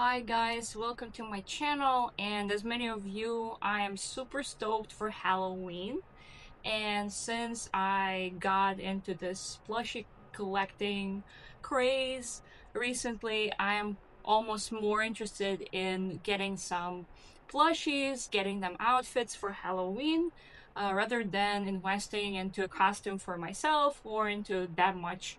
Hi guys, welcome to my channel, and as many of you, I am super stoked for Halloween. And since I got into this plushie collecting craze recently, I am almost more interested in getting some plushies, getting them outfits for Halloween, rather than investing into a costume for myself or into that much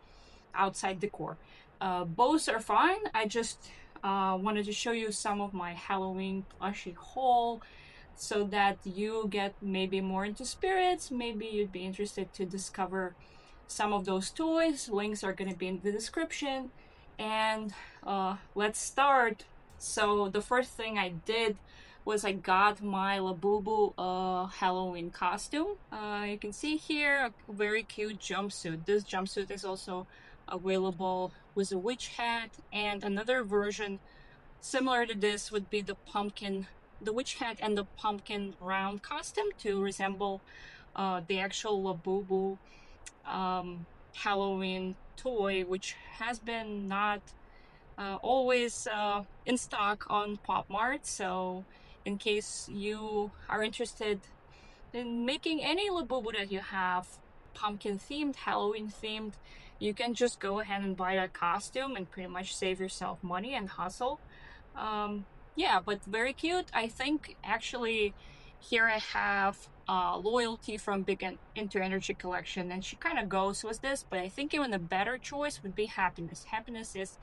outside decor. Both are fine. I just wanted to show you some of my Halloween plushie haul so that you get maybe more into spirits. Maybe you'd be interested to discover some of those toys. Links are going to be in the description. And let's start. So the first thing I did was I got my Labubu Halloween costume. You can see here a very cute jumpsuit. This jumpsuit is also available with a witch hat, and another version similar to this would be the witch hat and the pumpkin round costume to resemble the actual Labubu Halloween toy, which has been not always in stock on Pop Mart. So in case you are interested in making any Labubu that you have pumpkin themed, Halloween themed, you can just go ahead and buy that costume and pretty much save yourself money and hustle. Yeah, but very cute. I think actually here I have Loyalty from Big Into Energy collection, and she kind of goes with this, but I think even a better choice would be Happiness. Happiness is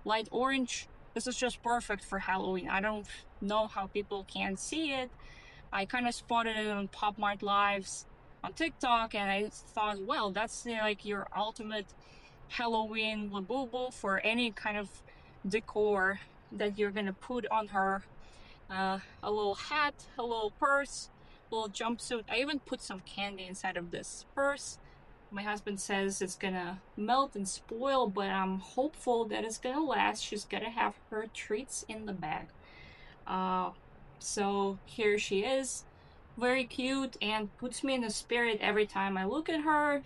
light orange. This is just perfect for Halloween. I don't know how people can't see it. I kind of spotted it on Pop Mart Lives on TikTok, and I thought, well, that's like your ultimate Halloween Labubu for any kind of decor that you're gonna put on her. A little hat, a little purse, a little jumpsuit. I even put some candy inside of this purse. My husband says it's gonna melt and spoil, but I'm hopeful that it's gonna last. She's gonna have her treats in the bag. Uh, so here she is, very cute and puts me in the spirit every time I look at her.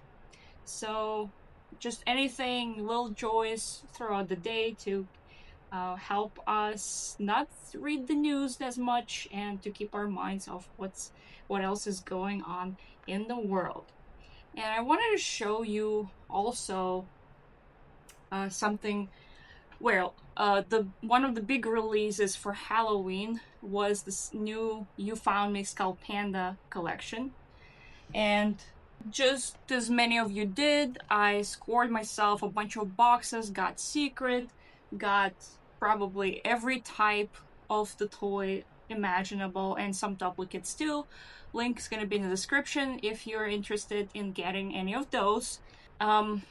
So just anything, little joys throughout the day to help us not read the news as much and to keep our minds off what else is going on in the world. And I wanted to show you also something. Well, the one of the big releases for Halloween was this new You Found Me Skullpanda collection, and just as many of you did, I scored myself a bunch of boxes, got secret, got probably every type of the toy imaginable, and some duplicates too. Link is going to be in the description if you're interested in getting any of those. I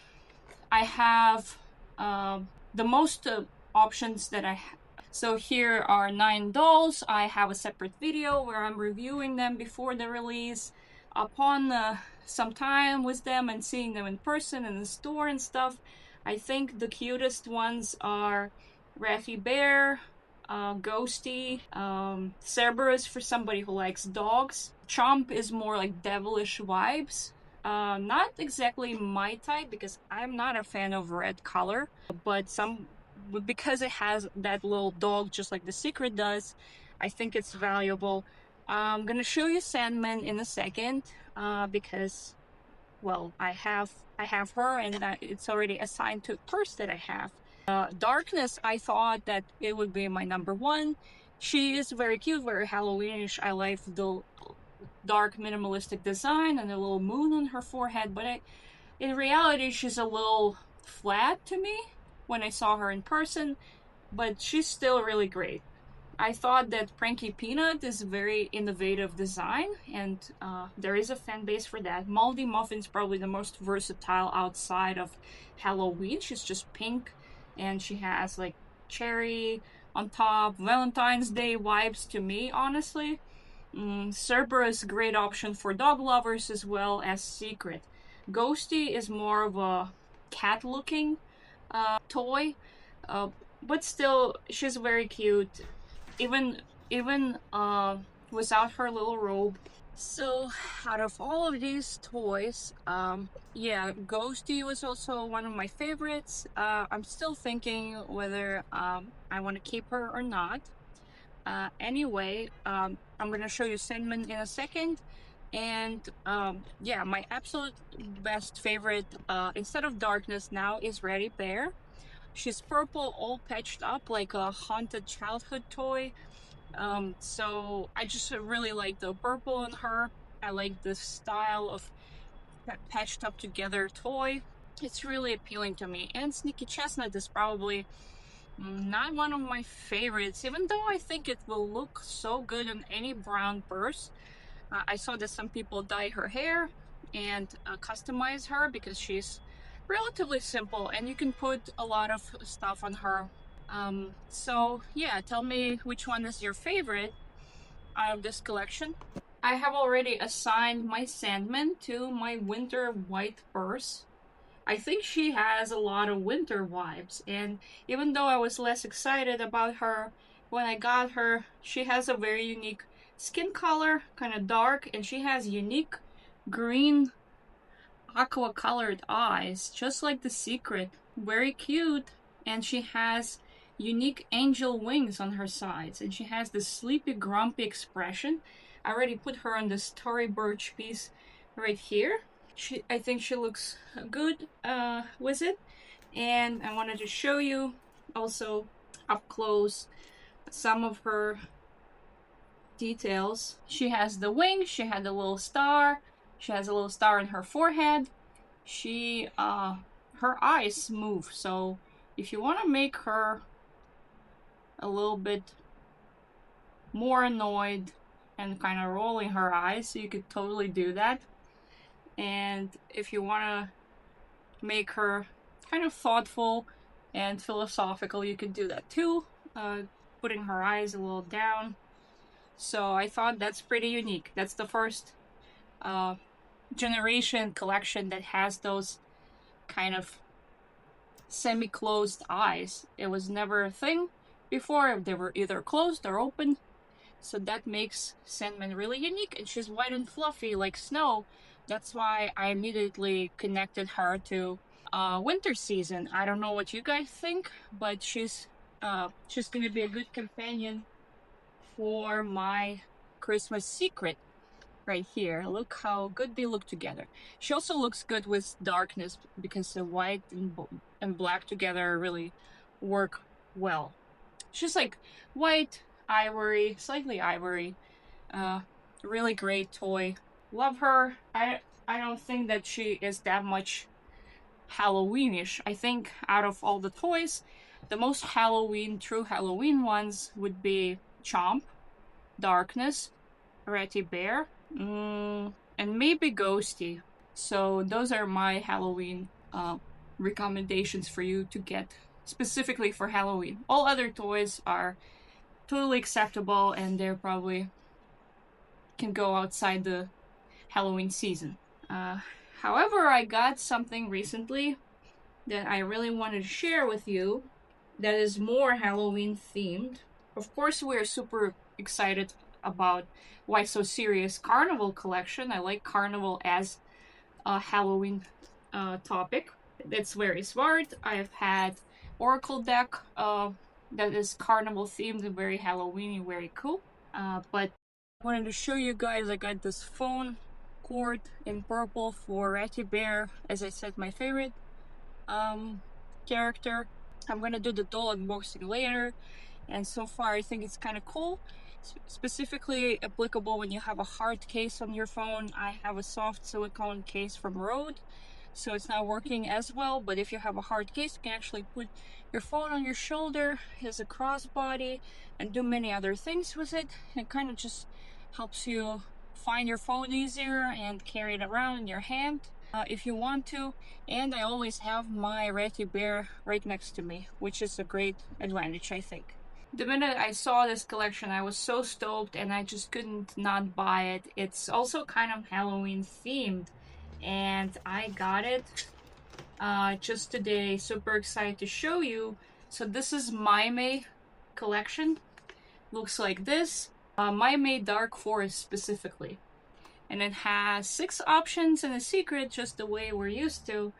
have the most options that I have. So here are 9 dolls. I have a separate video where I'm reviewing them before the release. Upon some time with them and seeing them in person in the store and stuff, I think the cutest ones are Raffy Bear, Ghosty, Cerberus for somebody who likes dogs. Chomp is more like devilish vibes. Not exactly my type because I'm not a fan of red color, but because it has that little dog just like the Secret does, I think it's valuable. I'm gonna show you Sandman in a second, because, well, I have her, and it's already assigned to a purse that I have. Darkness, I thought that it would be my number one. She is very cute, very Halloweenish. I like the dark minimalistic design and a little moon on her forehead, but in reality she's a little flat to me when I saw her in person, but she's still really great. I thought that Pranky Peanut is a very innovative design, and there is a fan base for that. Moldy Muffin's probably the most versatile outside of Halloween. She's just pink, and she has like cherry on top, Valentine's Day vibes to me, honestly. Cerberus, great option for dog lovers as well as Secret. Ghosty is more of a cat-looking toy, but still, she's very cute. Even without her little robe. So, out of all of these toys, yeah, Ghosty was also one of my favorites. I'm still thinking whether I want to keep her or not. Anyway, I'm gonna show you Cinnamon in a second. And yeah, my absolute best favorite, instead of Darkness now, is Ready Bear. She's purple, all patched up like a haunted childhood toy. So I just really like the purple on her. I like the style of patched up together toy. It's really appealing to me. And Sneaky Chestnut is probably not one of my favorites, even though I think it will look so good on any brown purse. I saw that some people dye her hair and customize her because she's relatively simple and you can put a lot of stuff on her. So yeah, tell me which one is your favorite out of this collection. I have already assigned my Sandman to my winter white purse. I think she has a lot of winter vibes, and even though I was less excited about her when I got her, she has a very unique skin color, kind of dark, and she has unique green aqua colored eyes, just like the Secret. Very cute, and she has unique angel wings on her sides, and she has this sleepy, grumpy expression. I already put her on the Story Birch piece right here. I think she looks good with it, and I wanted to show you also up close some of her details. She has the wings, she had a little star, she has a little star in her forehead. She her eyes move, so if you want to make her a little bit more annoyed and kind of rolling her eyes, you could totally do that. And if you want to make her kind of thoughtful and philosophical, you could do that too, putting her eyes a little down. So I thought that's pretty unique. That's the first generation collection that has those kind of semi-closed eyes. It was never a thing before. They were either closed or open. So that makes Sandman really unique, and she's white and fluffy like snow. That's why I immediately connected her to winter season. I don't know what you guys think, but she's gonna be a good companion for my Christmas Secret right here. Look how good they look together. She also looks good with darkness because the white and black together really work well. She's like white, ivory, slightly ivory. Really great toy. Love her. I don't think that she is that much Halloweenish. I think out of all the toys, the most true Halloween ones would be Chomp, Darkness, Ratty Bear, and maybe Ghosty. So those are my Halloween recommendations for you to get specifically for Halloween. All other toys are totally acceptable and they're probably can go outside the Halloween season. However, I got something recently that I really wanted to share with you that is more Halloween themed. Of course, we're super excited about Why So Serious Carnival collection. I like Carnival as a Halloween topic. That's very smart. I've had Oracle deck that is Carnival themed and very Halloweeny, very cool. But I wanted to show you guys I got this phone cord in purple for Ratty Bear. As I said, my favorite character. I'm gonna do the doll unboxing later, and so far I think it's kind of cool. Specifically applicable when you have a hard case on your phone. I have a soft silicone case from Rode, so it's not working as well, but if you have a hard case, you can actually put your phone on your shoulder as a crossbody and do many other things with it. It kind of just helps you find your phone easier and carry it around in your hand if you want to. And I always have my Ratty Bear right next to me, which is a great advantage, I think. The minute I saw this collection, I was so stoked and I just couldn't not buy it. It's also kind of Halloween themed, and I got it just today. Super excited to show you. So this is Maymei collection. Looks like this. Maymei Dark Forest specifically. and it has 6 options and a secret, just the way we're used to.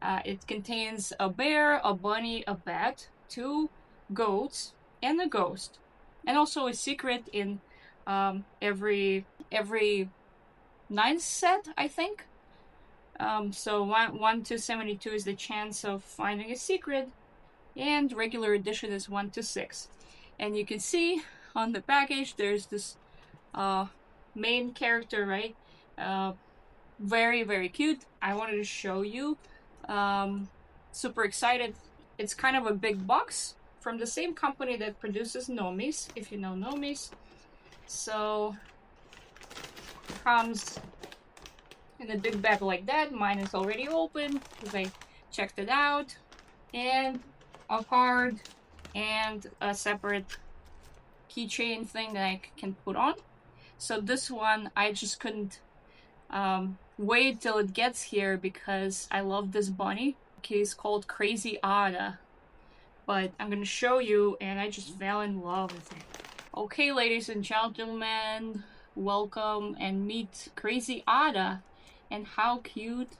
It contains a bear, a bunny, a bat, 2 goats, and a ghost, and also a secret in every 9th set, I think. So 1 to 72 is the chance of finding a secret, and regular edition is 1 to 6. And you can see on the package there's this main character, right? Very, very cute. I wanted to show you. Super excited. It's kind of a big box from the same company that produces Nomis, if you know Nomis. So comes in a big bag like that. Mine is already open because I checked it out. And a card and a separate keychain thing that I can put on. So this one, I just couldn't wait till it gets here because I love this bunny. He's called Crazy Ada. But I'm gonna show you, and I just fell in love with it. Okay, ladies and gentlemen, welcome and meet Crazy Ada, and how cute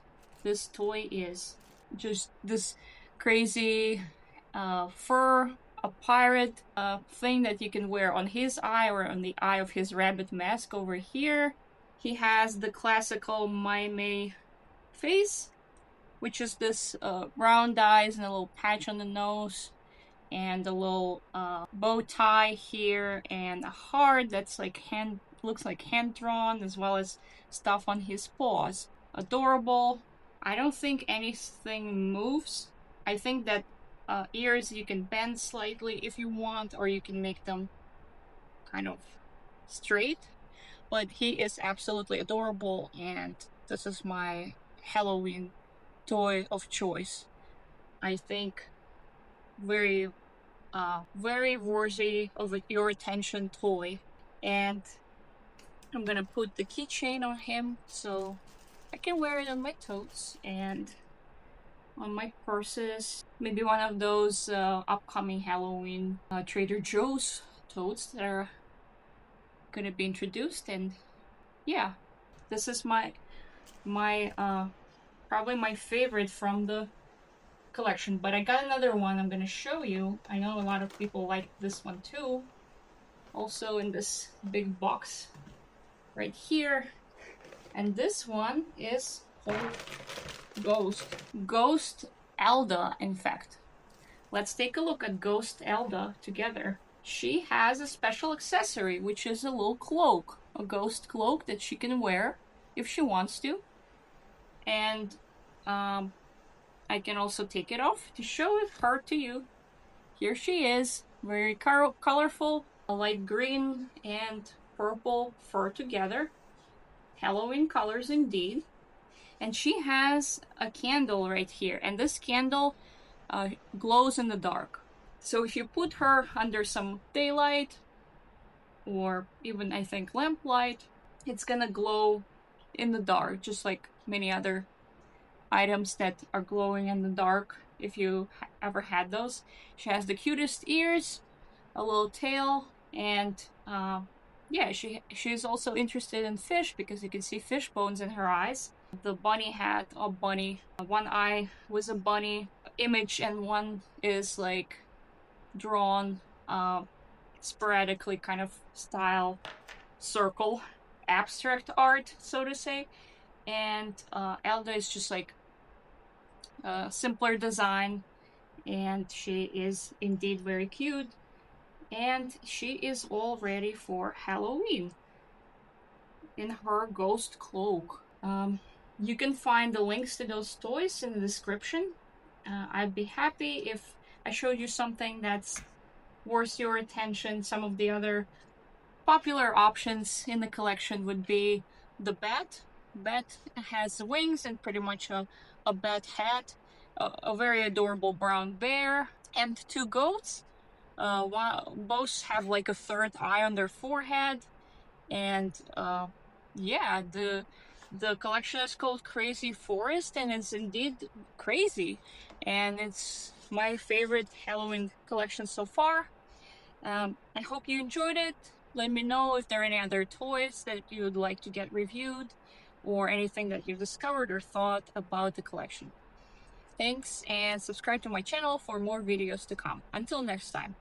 this toy is. Just this crazy fur, a pirate thing that you can wear on his eye or on the eye of his rabbit mask over here. He has the classical Maymei face, which is this round eyes and a little patch on the nose, and a little bow tie here, and a heart that's like looks like hand drawn, as well as stuff on his paws. Adorable. I don't think anything moves. I think that ears you can bend slightly if you want, or you can make them kind of straight. But he is absolutely adorable, and this is my Halloween toy of choice. I think very worthy of your attention toy. And I'm gonna put the keychain on him so I can wear it on my totes and on my purses. Maybe one of those upcoming Halloween Trader Joe's totes that are gonna be introduced. And yeah, this is my probably my favorite from the collection. But I got another one I'm gonna show you. I know a lot of people like this one too. Also in this big box right here. And this one is called Ghost Elda, in fact. Let's take a look at Ghost Elda together. She has a special accessory, which is a little cloak. A ghost cloak that she can wear if she wants to. And I can also take it off to show her to you. Here she is, very colorful, light green and purple fur together. Halloween colors indeed. And she has a candle right here, and this candle glows in the dark. So if you put her under some daylight, or even I think lamplight, it's gonna glow in the dark, just like many other items that are glowing in the dark, if you ever had those. She has the cutest ears, a little tail, and yeah, she's also interested in fish because you can see fish bones in her eyes. The bunny had a bunny. One eye was a bunny image, and one is like drawn sporadically, kind of style circle, abstract art, so to say. And Elda is just like a simpler design, and she is indeed very cute, and she is all ready for Halloween in her ghost cloak. You can find the links to those toys in the description. I'd be happy if I showed you something that's worth your attention. Some of the other popular options in the collection would be the bat. Bat has wings and pretty much a bat hat, a very adorable brown bear, and 2 goats. Both have like a third eye on their forehead, and yeah, the collection is called Crazy Forest, and it's indeed crazy, and it's my favorite Halloween collection so far. I hope you enjoyed it. Let me know if there are any other toys that you would like to get reviewed or anything that you've discovered or thought about the collection. Thanks, and subscribe to my channel for more videos to come. Until next time.